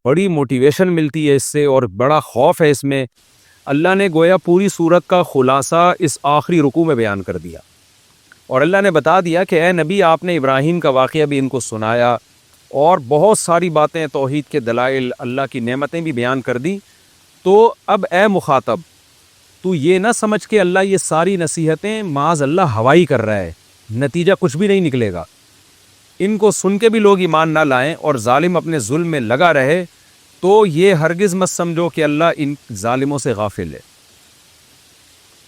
بڑی موٹیویشن ملتی ہے اس سے اور بڑا خوف ہے اس میں۔ اللہ نے گویا پوری سورت کا خلاصہ اس آخری رکوع میں بیان کر دیا، اور اللہ نے بتا دیا کہ اے نبی آپ نے ابراہیم کا واقعہ بھی ان کو سنایا، اور بہت ساری باتیں، توحید کے دلائل، اللہ کی نعمتیں بھی بیان کر دی۔ تو اب اے مخاطب، تو یہ نہ سمجھ کہ اللہ یہ ساری نصیحتیں معاذ اللہ ہوائی کر رہا ہے، نتیجہ کچھ بھی نہیں نکلے گا۔ ان کو سن کے بھی لوگ ایمان نہ لائیں اور ظالم اپنے ظلم میں لگا رہے، تو یہ ہرگز مت سمجھو کہ اللہ ان ظالموں سے غافل ہے،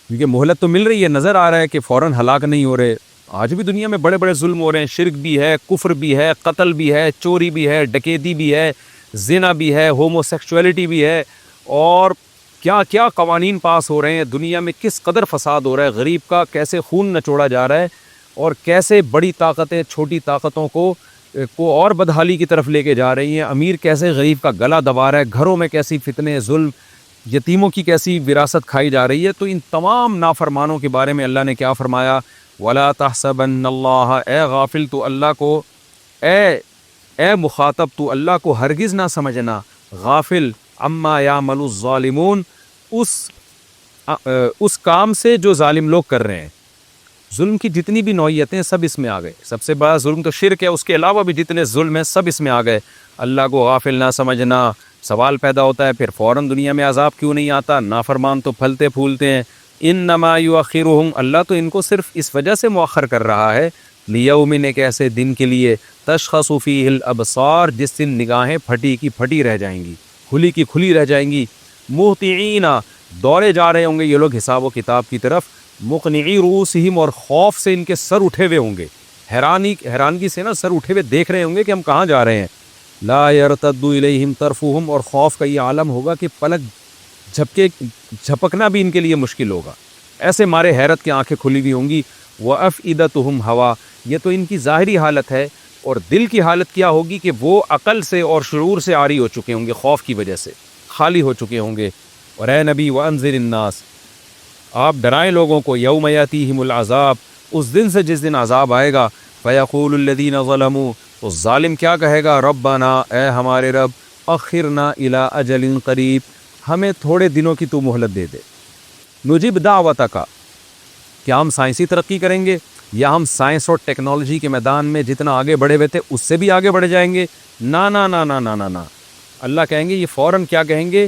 کیونکہ مہلت تو مل رہی ہے، نظر آ رہا ہے کہ فوراً ہلاک نہیں ہو رہے۔ آج بھی دنیا میں بڑے بڑے ظلم ہو رہے ہیں، شرک بھی ہے، کفر بھی ہے، قتل بھی ہے، چوری بھی ہے، ڈکیتی بھی ہے، زنا بھی ہے، ہومو سیکشولیٹی بھی ہے، اور کیا کیا قوانین پاس ہو رہے ہیں دنیا میں، کس قدر فساد ہو رہا ہے، غریب کا کیسے خون نچوڑا جا رہا ہے، اور کیسے بڑی طاقتیں چھوٹی طاقتوں کو اور بدحالی کی طرف لے کے جا رہی ہیں، امیر کیسے غریب کا گلا دبا رہا ہے، گھروں میں کیسی فتنے، ظلم، یتیموں کی کیسی وراثت کھائی جا رہی ہے۔ تو ان تمام نافرمانوں کے بارے میں اللہ نے کیا فرمایا؟ وَلَا تَحْسَبَنَّ اللَّهَ، اے غافل تو اللہ کو، اے مخاطب تو اللہ کو ہرگز نہ سمجھنا غافل عما یعمل الظالمون، اس کام سے جو ظالم لوگ کر رہے ہیں۔ ظلم کی جتنی بھی نوعیتیں سب اس میں آ گئے، سب سے بڑا ظلم تو شرک ہے، اس کے علاوہ بھی جتنے ظلم ہیں سب اس میں آ گئے۔ اللہ کو غافل نہ سمجھنا، سوال پیدا ہوتا ہے پھر فوراً دنیا میں عذاب کیوں نہیں آتا؟ نافرمان تو پھلتے پھولتے ہیں۔ انما یؤخرہم، اللہ تو ان کو صرف اس وجہ سے مؤخر کر رہا ہے، لیوم، ایک ایسے دن کے لیے، تشخص فیہ الابصار، جس دن نگاہیں پھٹی کی پھٹی رہ جائیں گی، کھلی کی کھلی رہ جائیں گی، مہطعین، دوڑے جا رہے ہوں گے یہ لوگ حساب و کتاب کی طرف، مقنعی رؤوسہم، اور خوف سے ان کے سر اٹھے ہوئے ہوں گے، حیرانگی سے نا سر اٹھے ہوئے دیکھ رہے ہوں گے کہ ہم کہاں جا رہے ہیں۔ لا یرتد الیہم طرفہم، اور خوف کا یہ عالم ہوگا کہ پلک جھپکنا بھی ان کے لیے مشکل ہوگا، ایسے مارے حیرت کی آنکھیں کھلی ہوئی ہوں گی۔ وافئدتہم ہوا، یہ تو ان کی ظاہری حالت ہے، اور دل کی حالت کیا ہوگی کہ وہ عقل سے اور شعور سے عاری ہو چکے ہوں گے، خوف کی وجہ سے خالی ہو چکے ہوں گے۔ اور اے نبی وانذر الناس، آپ ڈرائیں لوگوں کو، یوم یاتیہم العذاب، اس دن سے جس دن عذاب آئے گا، فیقول الذین ظلموا، تو ظالم کیا کہے گا؟ ربنا، اے ہمارے رب، اخرنا الی اجل قریب، ہمیں تھوڑے دنوں کی تو مہلت دے دے، نجب دعوتک، کیا ہم سائنسی ترقی کریں گے، یا ہم سائنس اور ٹیکنالوجی کے میدان میں جتنا آگے بڑھے ہوئے تھے اس سے بھی آگے بڑھ جائیں گے؟ نا نا نا نا نا نا نا، اللہ کہیں گے، یہ فوراً کیا کہیں گے؟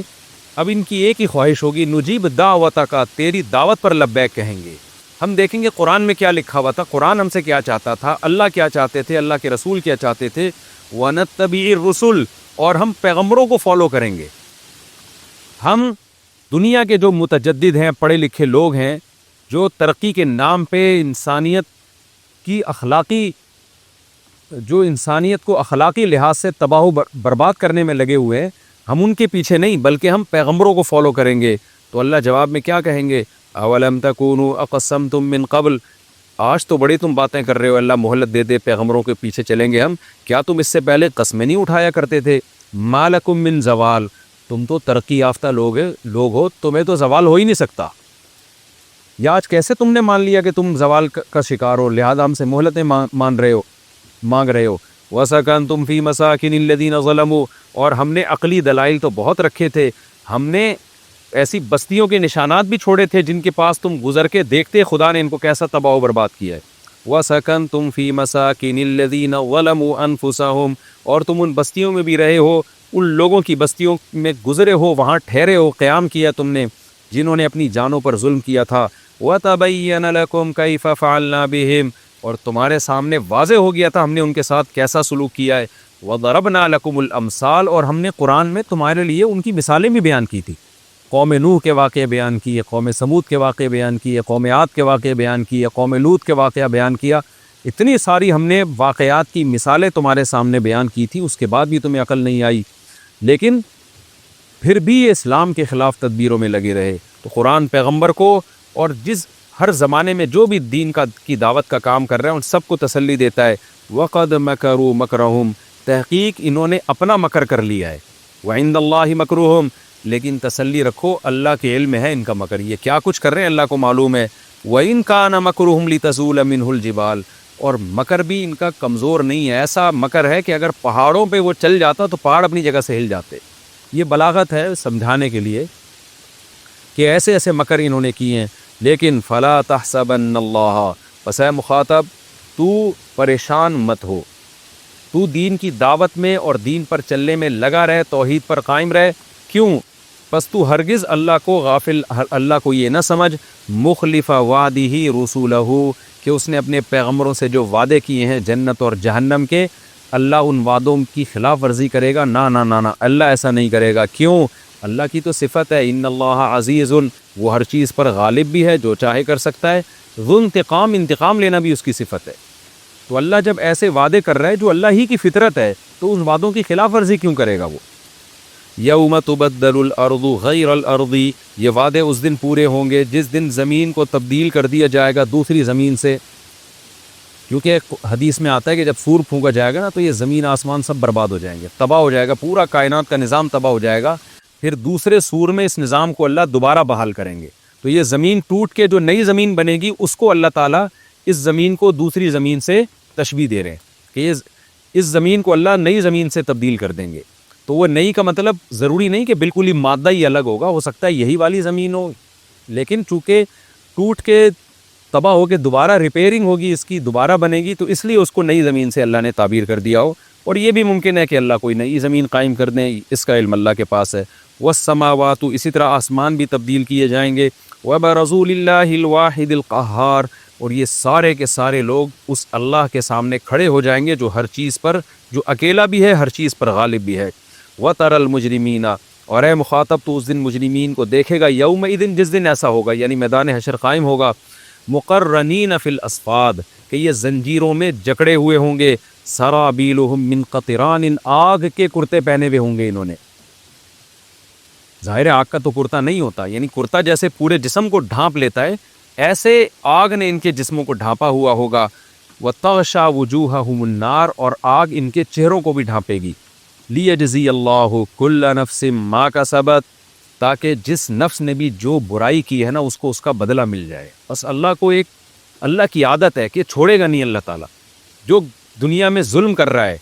اب ان کی ایک ہی خواہش ہوگی، نجیب دعوتک، تیری دعوت پر لبیک کہیں گے۔ ہم دیکھیں گے قرآن میں کیا لکھا ہوا تھا، قرآن ہم سے کیا چاہتا تھا، اللہ کیا چاہتے تھے، اللہ کے رسول کیا چاہتے تھے، وَنَتَّبِعِ الرُّسُلَ، اور ہم پیغمبروں کو فالو کریں گے۔ ہم دنیا کے جو متجدد ہیں، پڑھے لکھے لوگ ہیں، جو ترقی کے نام پہ انسانیت کو اخلاقی لحاظ سے تباہ و برباد کرنے میں لگے ہوئے ہیں، ہم ان کے پیچھے نہیں بلکہ ہم پیغمبروں کو فالو کریں گے۔ تو اللہ جواب میں کیا کہیں گے؟ اولم تکونوا اقسمتم من قبل، آج تو بڑی تم باتیں کر رہے ہو، اللہ مہلت دے دے، پیغمبروں کے پیچھے چلیں گے ہم، کیا تم اس سے پہلے قسمیں نہیں اٹھایا کرتے تھے؟ ما لکم من زوال، تم تو ترقی یافتہ لوگ ہو، تمہیں تو زوال ہو ہی نہیں سکتا، یا آج کیسے تم نے مان لیا کہ تم زوال کا شکار ہو، لہذا ہم سے مہلتیں مانگ رہے ہو۔ وَسَكَنْتُمْ فِي مَسَاكِنِ الَّذِينَ ظَلَمُوا، اور ہم نے عقلی دلائل تو بہت رکھے تھے، ہم نے ایسی بستیوں کے نشانات بھی چھوڑے تھے جن کے پاس تم گزر کے دیکھتے خدا نے ان کو کیسا تباہ و برباد کیا ہے۔ وَسَكَنْتُمْ فِي مَسَاكِنِ الَّذِينَ ظَلَمُوا أَنفُسَهُمْ، اور تم ان بستیوں میں بھی رہے ہو، ان لوگوں کی بستیوں میں گزرے ہو، وہاں ٹھہرے ہو، قیام کیا تم نے، جنہوں نے اپنی جانوں پر ظلم کیا تھا۔ وَتَبَيَّنَ لَكُمْ كَيْفَ فَعَلْنَا بِهِمْ، اور تمہارے سامنے واضح ہو گیا تھا ہم نے ان کے ساتھ کیسا سلوک کیا ہے۔ وَضَرَبْنَا لَكُمُ الْأَمْثَالَ، اور ہم نے قرآن میں تمہارے لیے ان کی مثالیں بھی بیان کی تھی، قوم نوح کے واقعے بیان کیے، قوم سمود کے واقعے بیان کیے، قوم عاد کے واقعے بیان کیے، قوم لوط کے واقعہ بیان کیا، اتنی ساری ہم نے واقعات کی مثالیں تمہارے سامنے بیان کی تھی، اس کے بعد بھی تمہیں عقل نہیں آئی، لیکن پھر بھی یہ اسلام کے خلاف تدبیروں میں لگے رہے۔ تو قرآن پیغمبر کو اور ہر زمانے میں جو بھی دین کی دعوت کا کام کر رہے ہیں ان سب کو تسلی دیتا ہے، وَقَدْ مَكَرُوا مَكْرَهُمْ، تحقیق انہوں نے اپنا مکر کر لیا ہے، وَعِنْدَ اللَّهِ مَكْرُهُمْ، لیکن تسلی رکھو اللہ کے علم ہے ان کا مکر، یہ کیا کچھ کر رہے ہیں اللہ کو معلوم ہے۔ وَإِنْ كَانَ مَكْرُهُمْ لِتَزُولَ مِنْهُ الْجِبَالُ، اور مکر بھی ان کا کمزور نہیں ہے، ایسا مکر ہے کہ اگر پہاڑوں پہ وہ چل جاتا تو پہاڑ اپنی جگہ سے ہل جاتے۔ یہ بلاغت ہے سمجھانے کے لیے کہ ایسے ایسے مکر انہوں نے کیے ہیں۔ لیکن فلا تحسبن اللہ، پس اے مخاطب تو پریشان مت ہو، تو دین کی دعوت میں اور دین پر چلنے میں لگا رہے، توحید پر قائم رہے۔ کیوں؟ پس تو ہرگز اللہ کو غافل، اللہ کو یہ نہ سمجھ مخلف وعدہ رسولہ، کہ اس نے اپنے پیغمبروں سے جو وعدے کیے ہیں جنت اور جہنم کے، اللہ ان وعدوں کی خلاف ورزی کرے گا؟ نہ نہ نہ نہ، اللہ ایسا نہیں کرے گا۔ کیوں؟ اللہ کی تو صفت ہے ان اللہ عزیز، وہ ہر چیز پر غالب بھی ہے، جو چاہے کر سکتا ہے، ذو انتقام، انتقام لینا بھی اس کی صفت ہے۔ تو اللہ جب ایسے وعدے کر رہا ہے جو اللہ ہی کی فطرت ہے، تو ان وعدوں کی خلاف ورزی کیوں کرے گا وہ؟ یوم تبدل الارض غیر الارض، یہ وعدے اس دن پورے ہوں گے جس دن زمین کو تبدیل کر دیا جائے گا دوسری زمین سے، کیونکہ حدیث میں آتا ہے کہ جب سور پھونکا جائے گا نا تو یہ زمین آسمان سب برباد ہو جائیں گے، تباہ ہو جائے گا، پورا کائنات کا نظام تباہ ہو جائے گا۔ پھر دوسرے سور میں اس نظام کو اللہ دوبارہ بحال کریں گے، تو یہ زمین ٹوٹ کے جو نئی زمین بنے گی اس کو اللہ تعالیٰ اس زمین کو دوسری زمین سے تشبیہ دے رہے ہیں کہ اس زمین کو اللہ نئی زمین سے تبدیل کر دیں گے۔ تو وہ نئی کا مطلب ضروری نہیں کہ بالکل ہی مادہ ہی الگ ہوگا، ہو سکتا ہے یہی والی زمین ہو، لیکن چونکہ ٹوٹ کے تباہ ہو کے دوبارہ ریپیئرنگ ہوگی، اس کی دوبارہ بنے گی، تو اس لیے اس کو نئی زمین سے اللہ نے تعبیر کر دیا ہو۔ اور یہ بھی ممکن ہے کہ اللہ کوئی نئی زمین قائم کر دیں، اس کا علم اللہ کے پاس ہے۔ والسماوات، اسی طرح آسمان بھی تبدیل کیے جائیں گے۔ وبرزوا للہ الواحد القہار، اور یہ سارے کے سارے لوگ اس اللہ کے سامنے کھڑے ہو جائیں گے جو ہر چیز پر، جو اکیلا بھی ہے، ہر چیز پر غالب بھی ہے۔ وَتَرَى الْمُجْرِمِينَ، اور اے مخاطب تو اس دن مجرمین کو دیکھے گا، یومئذ، جس دن ایسا ہوگا یعنی میدان حشر قائم ہوگا، مقرنین فی الاسفاد، کہ یہ زنجیروں میں جکڑے ہوئے ہوں گے، سرابیلہم من قطران، آگ کے کرتے پہنے ہوئے ہوں گے انہوں نے۔ ظاہر ہے آگ کا تو کرتا نہیں ہوتا، یعنی کرتا جیسے پورے جسم کو ڈھانپ لیتا ہے، ایسے آگ نے ان کے جسموں کو ڈھانپا ہوا ہوگا۔ وَتَغْشَى وُجُوهَهُمُ النَّارُ، اور آگ ان کے چہروں کو بھی ڈھانپے گی۔ لِيَجْزِيَ اللَّهُ كُلَّ نَفْسٍ مَا كَسَبَتْ، تاکہ جس نفس نے بھی جو برائی کی ہے نا اس کو اس کا بدلہ مل جائے۔ بس اللہ کو ایک، اللہ کی عادت ہے کہ چھوڑے گا نہیں اللہ تعالیٰ جو دنیا میں ظلم کر رہا ہے۔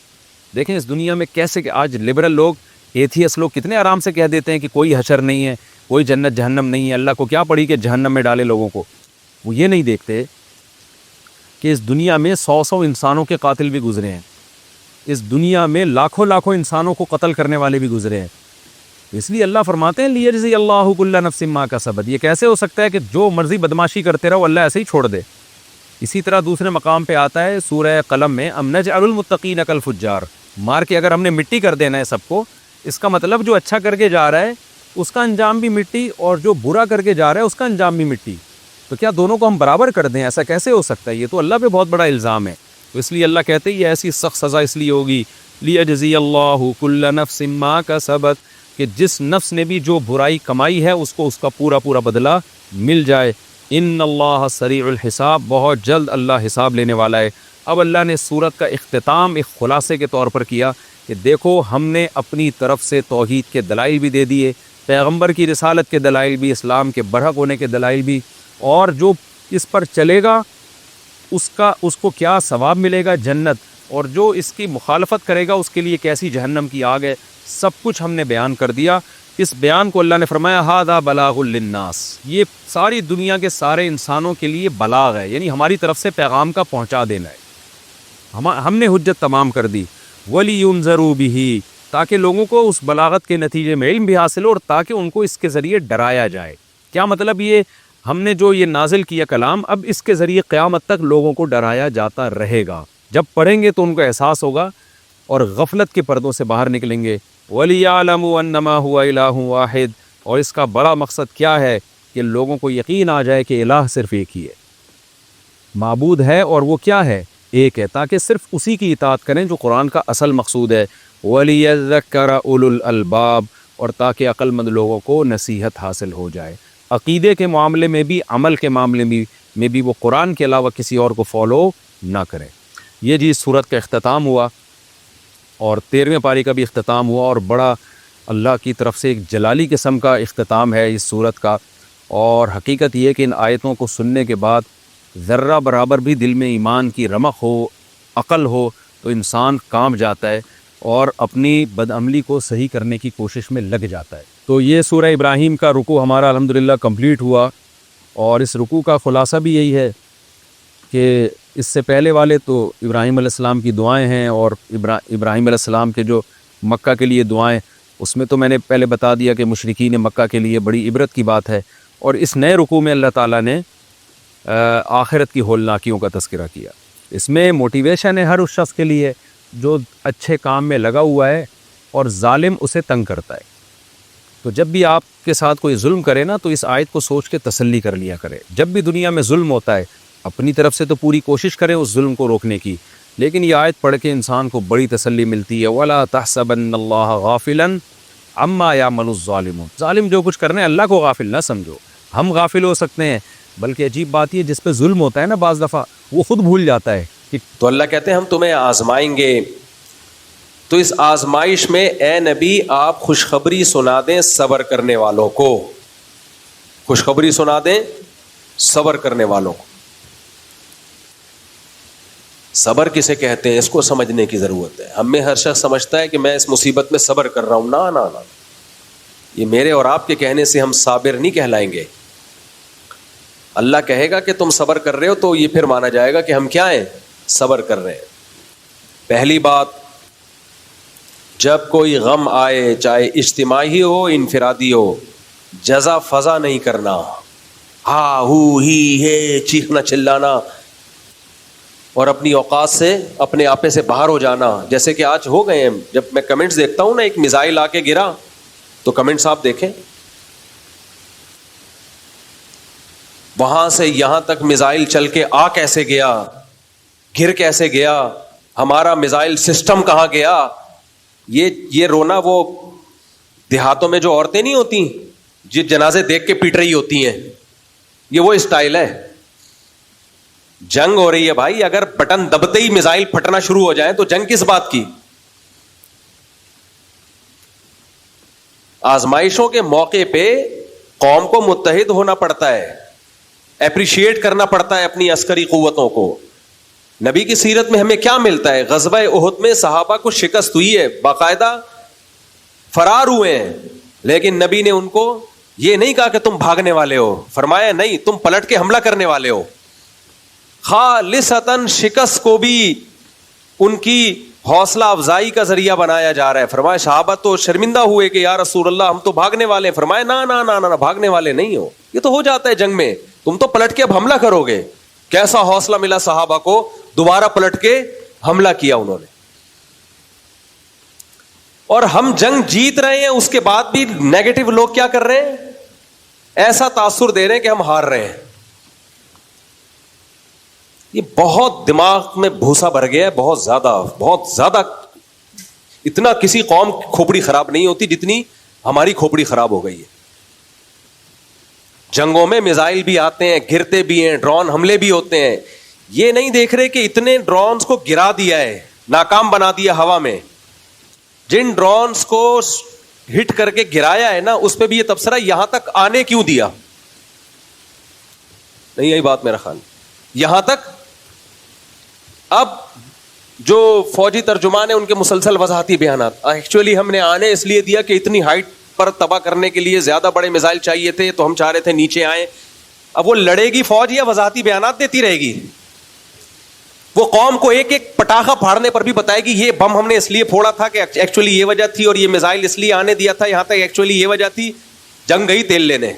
دیکھیں اس دنیا میں کیسے کہ آج لبرل لوگ، ایتھیس لوگ کتنے آرام سے کہہ دیتے ہیں کہ کوئی حشر نہیں ہے، کوئی جنت جہنم نہیں ہے، اللہ کو کیا پڑی کہ جہنم میں ڈالے لوگوں کو۔ وہ یہ نہیں دیکھتے کہ اس دنیا میں 100 انسانوں کے قاتل بھی گزرے ہیں، اس دنیا میں لاکھوں انسانوں کو قتل کرنے والے بھی گزرے ہیں۔ اس لیے اللہ فرماتے ہیں لیجزی اللہ کل نفس ما کسبت۔ یہ کیسے ہو سکتا ہے کہ جو مرضی بدماشی کرتے رہو اللہ ایسے ہی چھوڑ دے؟ اسی طرح دوسرے مقام پہ آتا ہے سورہ قلم میں، ام نجعل المتقین کالفجار، مار کے اگر ہم نے مٹی کر دینا ہے سب کو، اس کا مطلب جو اچھا کر کے جا رہا ہے اس کا انجام بھی مٹی، اور جو برا کر کے جا رہا ہے اس کا انجام بھی مٹی۔ تو کیا دونوں کو ہم برابر کر دیں؟ ایسا کیسے ہو سکتا ہے؟ یہ تو اللہ پہ بہت بڑا الزام ہے۔ تو اس لیے اللہ کہتے ہیں یہ ایسی سخت سزا اس لیے ہوگی، لیجزی اللہ کل نفس ما کسبت، کہ جس نفس نے بھی جو برائی کمائی ہے اس کو اس کا پورا بدلہ مل جائے۔ ان اللہ سریع الحساب، بہت جلد اللہ حساب لینے والا ہے۔ اب اللہ نے سورت کا اختتام ایک خلاصے کے طور پر کیا کہ دیکھو ہم نے اپنی طرف سے توحید کے دلائل بھی دے دیے، پیغمبر کی رسالت کے دلائل بھی، اسلام کے برحق ہونے کے دلائل بھی، اور جو اس پر چلے گا اس کو کیا ثواب ملے گا، جنت، اور جو اس کی مخالفت کرے گا اس کے لیے کیسی جہنم کی آگ ہے، سب کچھ ہم نے بیان کر دیا۔ اس بیان کو اللہ نے فرمایا ھذا بلاغ للناس، یہ ساری دنیا کے سارے انسانوں کے لیے بلاغ ہے، یعنی ہماری طرف سے پیغام کا پہنچا دینا ہے، ہم نے حجت تمام کر دی۔ وَلِيُنذَرُوا بِهِ، تاکہ لوگوں کو اس بلاغت کے نتیجے میں علم بھی حاصل ہو، اور تاکہ ان کو اس کے ذریعے ڈرایا جائے۔ کیا مطلب؟ یہ ہم نے جو یہ نازل کیا کلام، اب اس کے ذریعے قیامت تک لوگوں کو ڈرایا جاتا رہے گا، جب پڑھیں گے تو ان کو احساس ہوگا اور غفلت کے پردوں سے باہر نکلیں گے۔ وَلِيَعْلَمُوا أَنَّمَا هُوَ إِلَٰهٌ وَاحِدٌ، اور اس کا بڑا مقصد کیا ہے کہ لوگوں کو یقین آ جائے کہ الہ صرف ایک ہی ہے، معبود ہے، اور وہ کیا ہے؟ ایک ہے، تاکہ صرف اسی کی اطاعت کریں جو قرآن کا اصل مقصود ہے۔ وَلِيَذَّكَّرَ أُولُو الْأَلْبَابِ، اور تاکہ عقل مند لوگوں کو نصیحت حاصل ہو جائے، عقیدے کے معاملے میں بھی، عمل کے معاملے میں بھی وہ قرآن کے علاوہ کسی اور کو فالو نہ کریں۔ یہ جی سورت کا اختتام ہوا، اور 13ویں پاری کا بھی اختتام ہوا، اور بڑا اللہ کی طرف سے ایک جلالی قسم کا اختتام ہے اس سورت کا۔ اور حقیقت یہ کہ ان آیتوں کو سننے کے بعد ذرہ برابر بھی دل میں ایمان کی رمق ہو، عقل ہو، تو انسان کام جاتا ہے اور اپنی بدعملی کو صحیح کرنے کی کوشش میں لگ جاتا ہے۔ تو یہ سورہ ابراہیم کا رکوع ہمارا الحمدللہ کمپلیٹ ہوا، اور اس رکوع کا خلاصہ بھی یہی ہے کہ اس سے پہلے والے تو ابراہیم علیہ السلام کی دعائیں ہیں، اور ابراہیم علیہ السلام کے جو مکہ کے لیے دعائیں، اس میں تو میں نے پہلے بتا دیا کہ مشرکین مکہ کے لیے بڑی عبرت کی بات ہے، اور اس نئے رکوع میں اللہ تعالیٰ نے آخرت کی ہولناکیوں کا تذکرہ کیا۔ اس میں موٹیویشن ہے ہر اس شخص کے لیے جو اچھے کام میں لگا ہوا ہے اور ظالم اسے تنگ کرتا ہے۔ تو جب بھی آپ کے ساتھ کوئی ظلم کرے نا، تو اس آیت کو سوچ کے تسلی کر لیا کرے۔ جب بھی دنیا میں ظلم ہوتا ہے، اپنی طرف سے تو پوری کوشش کریں اس ظلم کو روکنے کی، لیکن یہ آیت پڑھ کے انسان کو بڑی تسلی ملتی ہے۔ وَلَا تَحْسَبَنَّ اللَّهَ غَافِلًا عَمَّا يَعْمَلُ الظَّالِمُونَ۔ ظالم جو کچھ کرنے اللہ کو غافل نہ سمجھو، ہم غافل ہو سکتے ہیں، بلکہ عجیب بات یہ جس پہ ظلم ہوتا ہے نا بعض دفعہ وہ خود بھول جاتا ہے کہ تو اللہ کہتے ہیں ہم تمہیں آزمائیں گے، تو اس آزمائش میں اے نبی آپ خوشخبری سنا دیں صبر کرنے والوں کو، خوشخبری سنا دیں صبر کرنے والوں کو۔ صبر کسے کہتے ہیں اس کو سمجھنے کی ضرورت ہے۔ ہم میں ہر شخص سمجھتا ہے کہ میں اس مصیبت میں صبر کر رہا ہوں، نہ نہ نہ، یہ میرے اور آپ کے کہنے سے ہم صابر نہیں کہلائیں گے۔ اللہ کہے گا کہ تم صبر کر رہے ہو تو یہ پھر مانا جائے گا کہ ہم کیا ہیں، صبر کر رہے ہیں۔ پہلی بات، جب کوئی غم آئے چاہے اجتماعی ہو انفرادی ہو، جزا فضا نہیں کرنا، ہا ہو ہی ہے چیخنا چلانا اور اپنی اوقات سے اپنے آپے سے باہر ہو جانا، جیسے کہ آج ہو گئے ہیں۔ جب میں کمنٹس دیکھتا ہوں نا، ایک میزائل آ کے گرا تو کمنٹس آپ دیکھیں، وہاں سے یہاں تک میزائل چل کے آ کیسے گیا، گر کیسے گیا، ہمارا میزائل سسٹم کہاں گیا۔ یہ رونا وہ دیہاتوں میں جو عورتیں نہیں ہوتی جو جنازے دیکھ کے پیٹ رہی ہوتی ہیں، یہ وہ اسٹائل ہے۔ جنگ ہو رہی ہے بھائی، اگر بٹن دبتے ہی میزائل پھٹنا شروع ہو جائے تو جنگ کس بات کی۔ آزمائشوں کے موقع پہ قوم کو متحد ہونا پڑتا ہے، اپریشیٹ کرنا پڑتا ہے اپنی عسکری قوتوں کو۔ نبی کی سیرت میں ہمیں کیا ملتا ہے؟ غزوہ احد میں صحابہ کو شکست ہوئی ہے، باقاعدہ فرار ہوئے ہیں، لیکن نبی نے ان کو یہ نہیں کہا کہ تم بھاگنے والے ہو، فرمایا نہیں، تم پلٹ کے حملہ کرنے والے ہو۔ خالصتاً شکست کو بھی ان کی حوصلہ افزائی کا ذریعہ بنایا جا رہا ہے۔ فرمایا صحابہ تو شرمندہ ہوئے کہ یا رسول اللہ ہم تو بھاگنے والے ہیں۔ فرمایا نہ نہ نہ نہ، بھاگنے والے نہیں ہو، یہ تو ہو جاتا ہے جنگ میں، تم تو پلٹ کے اب حملہ کرو گے۔ کیسا حوصلہ ملا صحابہ کو، دوبارہ پلٹ کے حملہ کیا انہوں نے۔ اور ہم جنگ جیت رہے ہیں، اس کے بعد بھی نیگیٹو لوگ کیا کر رہے ہیں، ایسا تاثر دے رہے ہیں کہ ہم ہار رہے ہیں۔ یہ بہت دماغ میں بھوسا بھر گیا ہے، بہت زیادہ۔ اتنا کسی قوم کھوپڑی خراب نہیں ہوتی جتنی ہماری کھوپڑی خراب ہو گئی ہے۔ جنگوں میں میزائل بھی آتے ہیں، گرتے بھی ہیں، ڈرون حملے بھی ہوتے ہیں، یہ نہیں دیکھ رہے کہ اتنے ڈرونز کو گرا دیا ہے، ناکام بنا دیا ہوا میں۔ جن ڈرونز کو ہٹ کر کے گرایا ہے نا، اس پہ بھی یہ تبصرہ یہاں تک آنے کیوں دیا؟ نہیں، یہی بات میرا خیال، یہاں تک۔ اب جو فوجی ترجمان ہیں ان کے مسلسل وضاحتی بیانات، ایکچولی ہم نے آنے اس لیے دیا کہ اتنی ہائٹ پر تباہ کرنے کے لیے زیادہ بڑے میزائل چاہیے تھے، تو ہم چاہ رہے تھے نیچے آئیں۔ اب وہ لڑے گی فوج یا وضاحتی بیانات دیتی رہے گی؟ وہ قوم کو ایک ایک پٹاخہ پھاڑنے پر بھی بتائے گی یہ بم ہم نے اس لیے پھوڑا تھا کہ ایکچولی یہ وجہ تھی، اور یہ میزائل اس لیے آنے دیا تھا یہاں تک، ایکچولی یہ وجہ تھی۔ جنگ گئی تیل لینے۔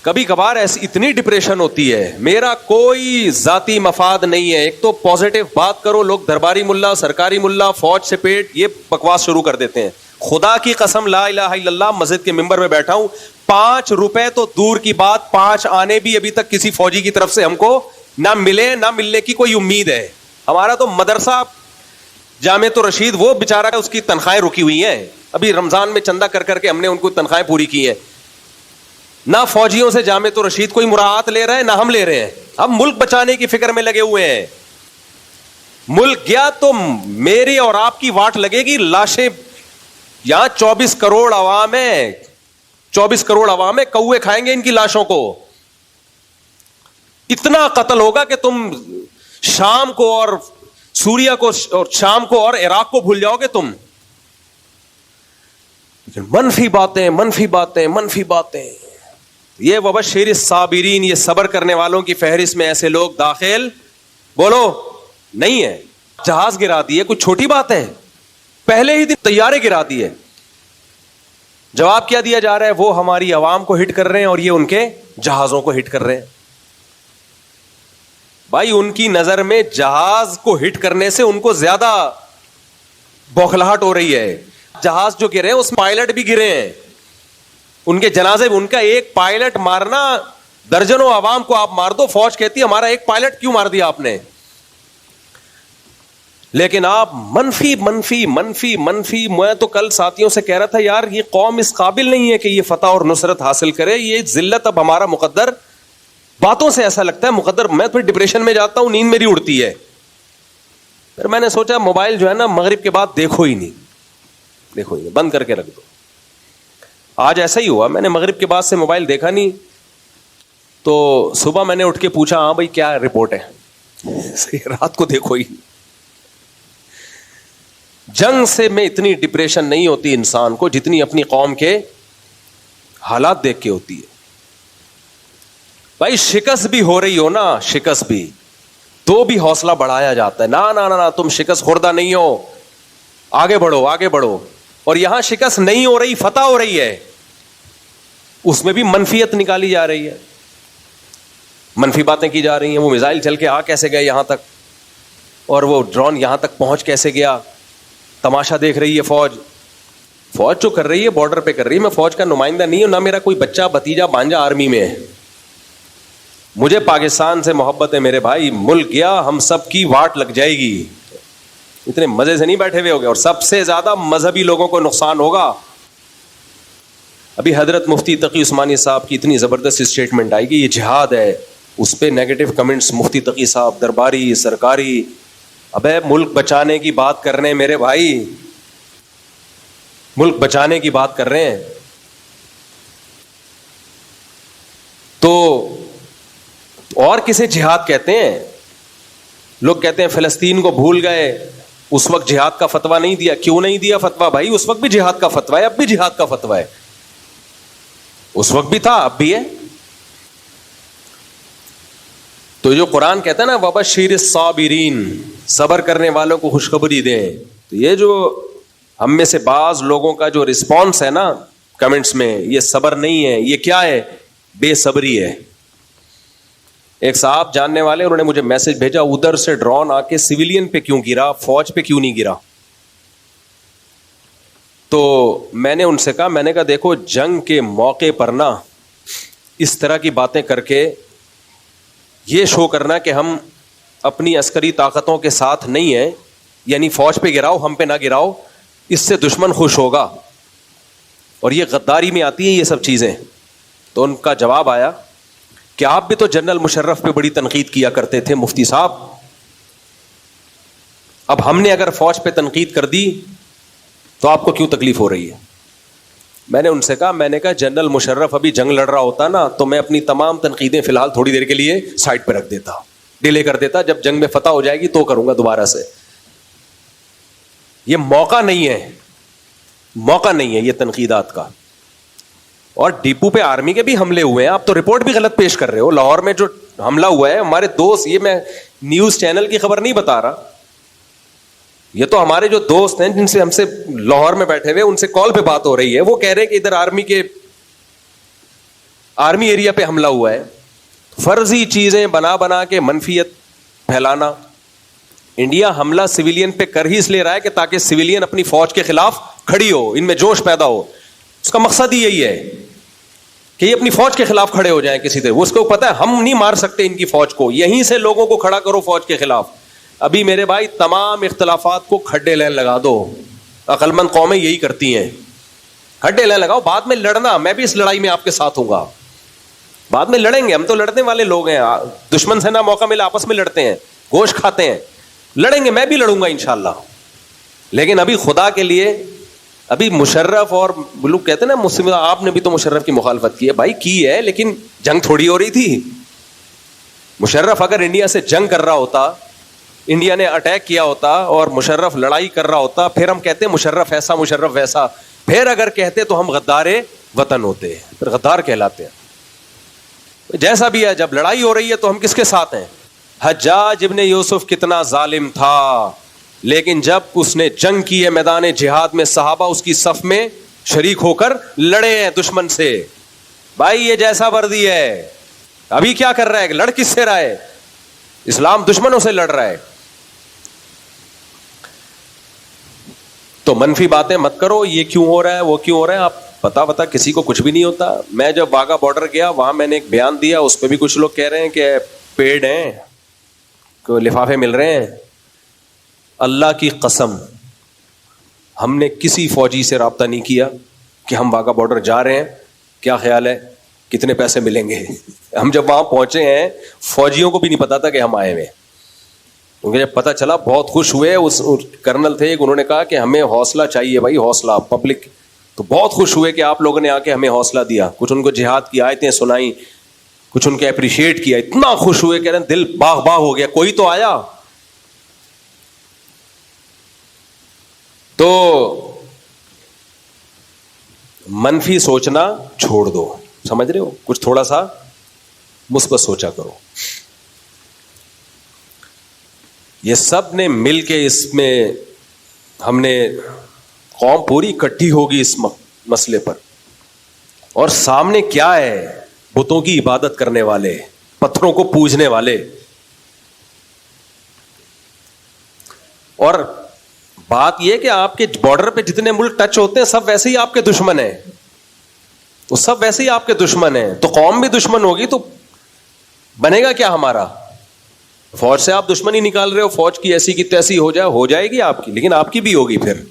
کبھی کبھار ایسی اتنی ڈپریشن ہوتی ہے، میرا کوئی ذاتی مفاد نہیں ہے۔ ایک تو پازیٹیو بات کرو، لوگ درباری ملا، سرکاری ملا، فوج سے پیٹ، یہ بکواس شروع کر دیتے ہیں۔ خدا کی قسم لا الہ الا اللہ، مسجد کے ممبر میں بیٹھا ہوں، 5 روپے تو دور کی بات، 5 آنے بھی ابھی تک کسی فوجی کی طرف سے ہم کو نہ ملے، نہ ملنے کی کوئی امید ہے۔ ہمارا تو مدرسہ جامعۃ الرشید، وہ بیچارہ اس کی تنخواہیں رکی ہوئی ہیں، ابھی رمضان میں چندہ کر کر کے ہم نے ان کو تنخواہیں پوری کی ہیں۔ نہ فوجیوں سے جامعۃ الرشید کوئی مراعات لے رہا ہے، نہ ہم لے رہے ہیں۔ ہم ملک بچانے کی فکر میں لگے ہوئے ہیں۔ ملک گیا تو میری اور آپ کی واٹ لگے گی، لاشیں یہاں 24 کروڑ عوام ہے، 24 کروڑ عوام ہے, کوے کھائیں گے ان کی لاشوں کو. اتنا قتل ہوگا کہ تم شام کو اور سوریا کو اور شام کو اور عراق کو بھول جاؤ گے تم. منفی باتیں منفی باتیں منفی باتیں. یہ وبشر الصابرین, یہ صبر کرنے والوں کی فہرست میں ایسے لوگ داخل بولو نہیں ہے. جہاز گرا دیے کوئی چھوٹی بات ہے؟ پہلے ہی دن طیارے گرا دیے. جواب کیا دیا جا رہا ہے؟ وہ ہماری عوام کو ہٹ کر رہے ہیں اور یہ ان کے جہازوں کو ہٹ کر رہے ہیں. بھائی ان کی نظر میں جہاز کو ہٹ کرنے سے ان کو زیادہ بوکھلاہٹ ہو رہی ہے. جہاز جو گرے ہیں اس پائلٹ بھی گرے ہیں, ان کے جنازے میں. ان کا ایک پائلٹ مارنا درجنوں عوام کو آپ مار دو, فوج کہتی ہے ہمارا ایک پائلٹ کیوں مار دیا آپ نے. لیکن آپ منفی منفی منفی منفی. میں تو کل ساتھیوں سے کہہ رہا تھا یار یہ قوم اس قابل نہیں ہے کہ یہ فتح اور نصرت حاصل کرے, یہ ذلت اب ہمارا مقدر. باتوں سے ایسا لگتا ہے مقدر. میں پھر ڈپریشن میں جاتا ہوں, نیند میری اڑتی ہے. پھر میں نے سوچا موبائل جو ہے نا مغرب کے بعد دیکھو ہی نہیں, بند کر کے رکھ دو. آج ایسا ہی ہوا, میں نے مغرب کے بعد سے موبائل دیکھا نہیں. تو صبح میں نے اٹھ کے پوچھا ہاں بھائی کیا رپورٹ ہے, رات کو دیکھو ہی. جنگ سے میں اتنی ڈپریشن نہیں ہوتی انسان کو جتنی اپنی قوم کے حالات دیکھ کے ہوتی ہے. بھائی شکست بھی ہو رہی ہو نا, شکست بھی تو بھی حوصلہ بڑھایا جاتا ہے. نہ تم شکست خوردہ نہیں ہو, آگے بڑھو آگے بڑھو. اور یہاں شکست نہیں ہو رہی, فتح ہو رہی ہے, اس میں بھی منفیت نکالی جا رہی ہے, منفی باتیں کی جا رہی ہیں. وہ میزائل چل کے آ کیسے گئے یہاں تک, اور وہ ڈرون یہاں تک پہنچ کیسے گیا, تماشا دیکھ رہی ہے فوج. فوج جو کر رہی ہے بارڈر پہ کر رہی ہے. میں فوج کا نمائندہ نہیں ہوں, نہ میرا کوئی بچہ بھتیجا بانجا آرمی میں ہے. مجھے پاکستان سے محبت ہے میرے بھائی. ملک گیا ہم سب کی واٹ لگ جائے گی. اتنے مزے سے نہیں بیٹھے ہوئے ہو گئے. اور سب سے زیادہ مذہبی لوگوں کو نقصان ہوگا. ابھی حضرت مفتی تقی عثمانی صاحب کی اتنی زبردست اسٹیٹمنٹ آئی کہ یہ جہاد ہے, اس پہ نیگیٹو کمنٹس مفتی تقی صاحب درباری سرکاری. ابے ملک بچانے کی بات کر رہے ہیں میرے بھائی, ملک بچانے کی بات کر رہے ہیں. تو اور کسے جہاد کہتے ہیں؟ لوگ کہتے ہیں فلسطین کو بھول گئے, اس وقت جہاد کا فتویٰ نہیں دیا. کیوں نہیں دیا فتویٰ بھائی؟ اس وقت بھی جہاد کا فتویٰ ہے, اب بھی جہاد کا فتویٰ ہے. اس وقت بھی تھا, اب بھی ہے. تو جو قرآن کہتا ہے نا وبشر الصابرین, صبر کرنے والوں کو خوشخبری دیں. تو یہ جو ہم میں سے بعض لوگوں کا جو رسپانس ہے نا کمنٹس میں, یہ صبر نہیں ہے, یہ کیا ہے؟ بے صبری ہے. ایک صاحب جاننے والے انہوں نے مجھے میسج بھیجا, ادھر سے ڈرون آ کے سویلین پہ کیوں گرا, فوج پہ کیوں نہیں گرا. تو میں نے ان سے کہا, میں نے کہا دیکھو جنگ کے موقع پر نا اس طرح کی باتیں کر کے یہ شو کرنا کہ ہم اپنی عسکری طاقتوں کے ساتھ نہیں ہیں, یعنی فوج پہ گراؤ ہم پہ نہ گراؤ, اس سے دشمن خوش ہوگا. اور یہ غداری میں آتی ہیں یہ سب چیزیں. تو ان کا جواب آیا کہ آپ بھی تو جنرل مشرف پہ بڑی تنقید کیا کرتے تھے مفتی صاحب, اب ہم نے اگر فوج پہ تنقید کر دی تو آپ کو کیوں تکلیف ہو رہی ہے. میں نے ان سے کہا, میں نے کہا جنرل مشرف ابھی جنگ لڑ رہا ہوتا نا تو میں اپنی تمام تنقیدیں فی الحال تھوڑی دیر کے لیے سائڈ پہ رکھ دیتا, ڈیلے کر دیتا, جب جنگ میں فتح ہو جائے گی تو کروں گا دوبارہ سے. یہ موقع نہیں ہے, موقع نہیں ہے یہ تنقیدات کا. اور ڈیپو پہ آرمی کے بھی حملے ہوئے ہیں, آپ تو رپورٹ بھی غلط پیش کر رہے ہو. لاہور میں جو حملہ ہوا ہے ہمارے دوست, یہ میں نیوز چینل کی خبر نہیں بتا رہا, یہ تو ہمارے جو دوست ہیں جن سے ہم سے لاہور میں بیٹھے ہوئے ان سے کال پہ بات ہو رہی ہے, وہ کہہ رہے ہیں کہ ادھر آرمی ایریا پہ حملہ ہوا ہے. فرضی چیزیں بنا کے منفیت پھیلانا. انڈیا حملہ سویلین پہ کر ہی اس لیے رہا ہے کہ تاکہ سویلین اپنی فوج کے خلاف کھڑی ہو, ان میں جوش پیدا ہو. اس کا مقصد ہی یہی ہے کہ یہ اپنی فوج کے خلاف کھڑے ہو جائیں کسی طرح. وہ اس کو پتا ہے ہم نہیں مار سکتے ان کی فوج کو, یہیں سے لوگوں کو کھڑا کرو فوج کے خلاف. ابھی میرے بھائی تمام اختلافات کو کھڈے لین لگا دو, عقل مند قومیں یہی کرتی ہیں, کھڈے لین لگاؤ, بعد میں لڑنا. میں بھی اس لڑائی میں آپ کے ساتھ ہوں گا, بعد میں لڑیں گے, ہم تو لڑنے والے لوگ ہیں. دشمن سے نہ موقع ملا آپس میں لڑتے ہیں, گوشت کھاتے ہیں, لڑیں گے, میں بھی لڑوں گا انشاءاللہ. لیکن ابھی خدا کے لیے ابھی مشرف اور لوگ کہتے ہیں نا مسلم، آپ نے بھی تو مشرف کی مخالفت کی ہے بھائی، کی ہے، لیکن جنگ تھوڑی ہو رہی تھی. مشرف اگر انڈیا سے جنگ کر رہا ہوتا، انڈیا نے اٹیک کیا ہوتا اور مشرف لڑائی کر رہا ہوتا، پھر ہم کہتے مشرف ایسا مشرف ویسا. پھر اگر کہتے تو ہم غدار وطن ہوتے، پھر غدار کہلاتے ہیں. جیسا بھی ہے، جب لڑائی ہو رہی ہے تو ہم کس کے ساتھ ہیں؟ حجاج ابن یوسف کتنا ظالم تھا، لیکن جب اس نے جنگ کی ہے میدان جہاد میں، صحابہ اس کی صف میں شریک ہو کر لڑے ہیں دشمن سے. بھائی یہ جیسا وردی ہے. ابھی کیا کر رہا ہے؟ لڑ کس سے رہا ہے؟ اسلام دشمنوں سے لڑ رہا ہے. تو منفی باتیں مت کرو، یہ کیوں ہو رہا ہے وہ کیوں ہو رہا ہے. آپ پتا کسی کو کچھ بھی نہیں ہوتا. میں جب واگا بارڈر گیا وہاں میں نے ایک بیان دیا، اس پہ بھی کچھ لوگ کہہ رہے ہیں کہ پیڈ ہیں، کوئی لفافے مل رہے ہیں. اللہ کی قسم ہم نے کسی فوجی سے رابطہ نہیں کیا کہ ہم واگا بارڈر جا رہے ہیں، کیا خیال ہے کتنے پیسے ملیں گے. ہم جب وہاں پہنچے ہیں فوجیوں کو بھی نہیں پتا تھا کہ ہم آئے ہوئے. کیونکہ جب پتا چلا بہت خوش ہوئے. اس کرنل تھے، انہوں نے کہا کہ ہمیں حوصلہ چاہیے بھائی، حوصلہ پبلک. تو بہت خوش ہوئے کہ آپ لوگوں نے آ کے ہمیں حوصلہ دیا. کچھ ان کو جہاد کی آیتیں سنائیں، کچھ ان کے اپریشیٹ کیا. اتنا خوش ہوئے کہ دل باغ باغ ہو گیا، کوئی تو آیا. تو منفی سوچنا چھوڑ دو، سمجھ رہے ہو؟ کچھ تھوڑا سا مثبت سوچا کرو. یہ سب نے مل کے اس میں، ہم نے قوم پوری اکٹھی ہوگی اس مسئلے پر. اور سامنے کیا ہے؟ بتوں کی عبادت کرنے والے، پتھروں کو پوجنے والے. اور بات یہ کہ آپ کے بارڈر پہ جتنے ملک ٹچ ہوتے ہیں سب ویسے ہی آپ کے دشمن ہیں، وہ سب ویسے ہی آپ کے دشمن ہیں. تو قوم بھی دشمن ہوگی تو بنے گا کیا ہمارا؟ فوج سے آپ دشمنی نکال رہے ہو، فوج کی ایسی کی تیسی ہو جائے گی آپ کی، لیکن آپ کی بھی ہوگی، پھر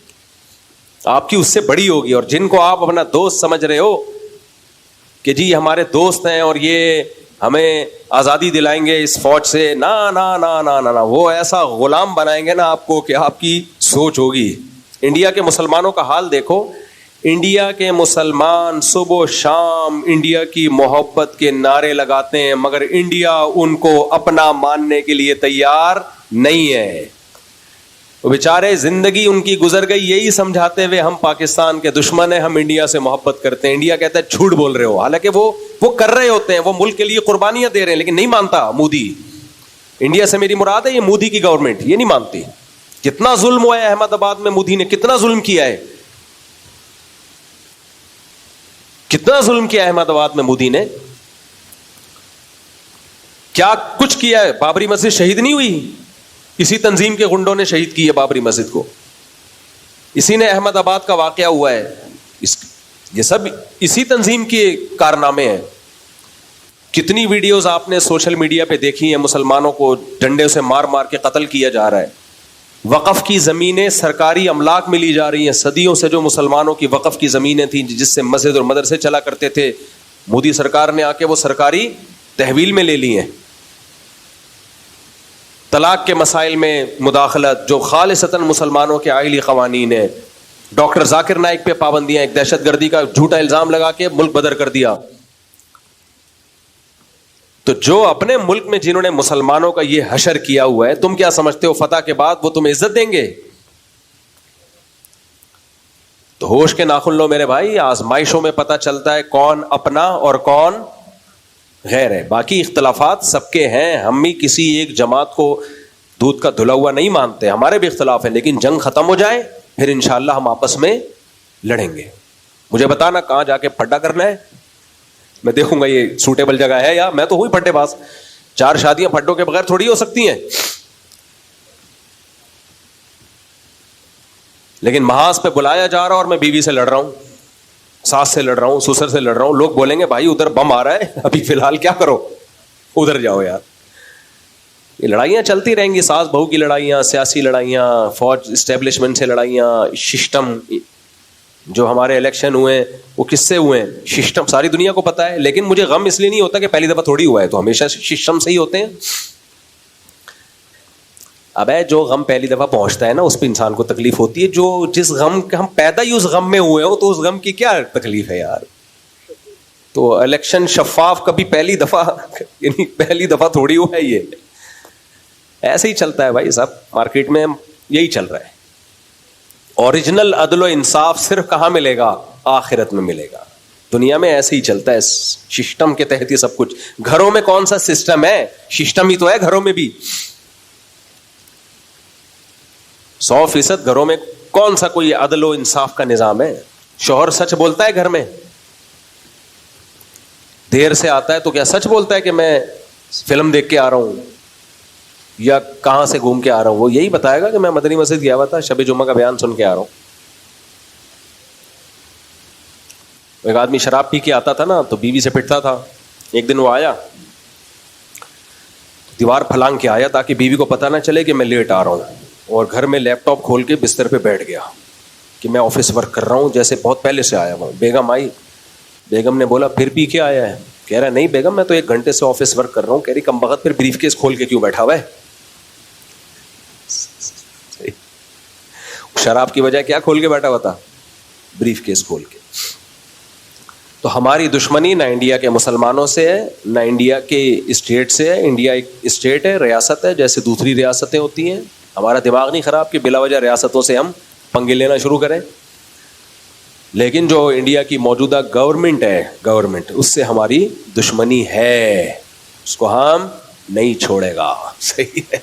آپ کی اس سے بڑی ہوگی. اور جن کو آپ اپنا دوست سمجھ رہے ہو کہ جی ہمارے دوست ہیں اور یہ ہمیں آزادی دلائیں گے اس فوج سے، نا نا نا نا نا نا، وہ ایسا غلام بنائیں گے نا آپ کو کہ آپ کی سوچ ہوگی. انڈیا کے مسلمانوں کا حال دیکھو. انڈیا کے مسلمان صبح و شام انڈیا کی محبت کے نعرے لگاتے ہیں، مگر انڈیا ان کو اپنا ماننے کے لیے تیار نہیں ہے. وہ بیچارے زندگی ان کی گزر گئی یہی سمجھاتے ہوئے ہم پاکستان کے دشمن ہیں، ہم انڈیا سے محبت کرتے ہیں. انڈیا کہتا ہے جھوٹ بول رہے ہو، حالانکہ وہ کر رہے ہوتے ہیں، وہ ملک کے لیے قربانیاں دے رہے ہیں، لیکن نہیں مانتا مودی. انڈیا سے میری مراد ہے یہ مودی کی گورنمنٹ، یہ نہیں مانتی. کتنا ظلم ہوا ہے احمد آباد میں، مودی نے کتنا ظلم کیا ہے، کتنا ظلم کیا احمد آباد میں مودی نے. کیا کچھ کیا ہے. بابری مسجد شہید نہیں ہوئی، اسی تنظیم کے گنڈوں نے شہید کی ہے بابری مسجد کو. اسی نے احمد آباد کا واقعہ ہوا ہے، یہ سب اسی تنظیم کے کارنامے ہیں. کتنی ویڈیوز آپ نے سوشل میڈیا پہ دیکھی ہیں، مسلمانوں کو ڈنڈے سے مار مار کے قتل کیا جا رہا ہے. وقف کی زمینیں سرکاری املاک میں لی جا رہی ہیں. صدیوں سے جو مسلمانوں کی وقف کی زمینیں تھیں جس سے مسجد اور مدرسے چلا کرتے تھے، مودی سرکار نے آ کے وہ سرکاری تحویل میں لے لی ہیں. طلاق کے مسائل میں مداخلت جو خالصتاً مسلمانوں کے آئلی قوانین ہیں. ڈاکٹر ذاکر نائک پہ پابندیاں، ایک دہشت گردی کا جھوٹا الزام لگا کے ملک بدر کر دیا. تو جو اپنے ملک میں جنہوں نے مسلمانوں کا یہ حشر کیا ہوا ہے، تم کیا سمجھتے ہو فتح کے بعد وہ تمہیں عزت دیں گے؟ تو ہوش کے ناخن لو میرے بھائی. آزمائشوں میں پتہ چلتا ہے کون اپنا اور کون غیر ہے. باقی اختلافات سب کے ہیں، ہم بھی کسی ایک جماعت کو دودھ کا دھلا ہوا نہیں مانتے، ہمارے بھی اختلاف ہیں، لیکن جنگ ختم ہو جائے پھر انشاءاللہ ہم آپس میں لڑیں گے. مجھے بتانا کہاں جا کے پھڈا کرنا ہے، میں دیکھوں گا یہ سوٹیبل جگہ ہے. یا میں تو ہوئی پھڈے باز، 4 شادیاں پھڈوں کے بغیر تھوڑی ہو سکتی ہیں. لیکن محاذ پہ بلایا جا رہا اور میں بیوی سے لڑ رہا ہوں، ساس سے لڑ رہا ہوں، سسر سے لڑ رہا ہوں. لوگ بولیں گے بھائی ادھر بم آ رہا ہے ابھی فی الحال کیا کرو، ادھر جاؤ یار. یہ لڑائیاں چلتی رہیں گی، ساس بہو کی لڑائیاں، سیاسی لڑائیاں، فوج اسٹیبلشمنٹ سے لڑائیاں، سسٹم. جو ہمارے الیکشن ہوئے وہ کس سے ہوئے ہیں؟ سسٹم ساری دنیا کو پتا ہے. لیکن مجھے غم اس لیے نہیں ہوتا کہ پہلی دفعہ تھوڑی ہوا ہے، تو ہمیشہ سسٹم سے ہی ہوتے ہیں. اب ہے جو غم پہلی دفعہ پہنچتا ہے نا اس پہ انسان کو تکلیف ہوتی ہے. جو جس غم کے ہم پیدا ہی اس غم میں ہوئے ہو تو اس غم کی کیا تکلیف ہے یار. تو الیکشن شفاف کبھی پہلی دفعہ یعنی پہلی دفعہ تھوڑی ہوا ہے, یہ ایسے ہی چلتا ہے بھائی صاحب, مارکیٹ میں یہی چل رہا ہے. اوریجنل عدل و انصاف صرف کہاں ملے گا؟ آخرت میں ملے گا. دنیا میں ایسے ہی چلتا ہے, سسٹم کے تحت ہی سب کچھ. گھروں میں کون سا سسٹم ہے؟ سسٹم ہی تو ہے گھروں میں بھی. 100% گھروں میں کون سا کوئی عدل و انصاف کا نظام ہے؟ شوہر سچ بولتا ہے گھر میں؟ دیر سے آتا ہے تو کیا سچ بولتا ہے کہ میں فلم دیکھ کے آ رہا ہوں یا کہاں سے گھوم کے آ رہا ہوں؟ وہ یہی بتائے گا کہ میں مدنی مسجد گیا ہوا تھا, شب جمعہ کا بیان سن کے آ رہا ہوں. ایک آدمی شراب پی کے آتا تھا نا تو بیوی سے پٹتا تھا. ایک دن وہ آیا, دیوار پھلانگ کے آیا تاکہ بیوی کو پتہ نہ چلے کہ میں لیٹ آ رہا ہوں, اور گھر میں لیپ ٹاپ کھول کے بستر پہ بیٹھ گیا کہ میں آفس ورک کر رہا ہوں جیسے بہت پہلے سے آیا ہوں. بیگم آئی, بیگم نے بولا پھر پی کے آیا ہے؟ کہہ رہا نہیں بیگم میں تو 1 گھنٹے سے آفس ورک کر رہا ہوں. کہہ رہی کم بخت پھر بریف کیس کھول کے کیوں بیٹھا ہوا ہے؟ شراب کی وجہ کیا کھول کے بیٹھا ہوا تھا؟ بریف کیس کھول کے. تو ہماری دشمنی نہ انڈیا کے مسلمانوں سے ہے نہ انڈیا کے اسٹیٹ سے ہے. انڈیا ایک اسٹیٹ ہے, ریاست ہے, جیسے دوسری ریاستیں ہوتی ہیں. ہمارا دماغ نہیں خراب کہ بلا وجہ ریاستوں سے ہم پنگے لینا شروع کریں. لیکن جو انڈیا کی موجودہ گورنمنٹ ہے, گورنمنٹ اس سے ہماری دشمنی ہے, اس کو ہم نہیں چھوڑے گا. صحیح ہے.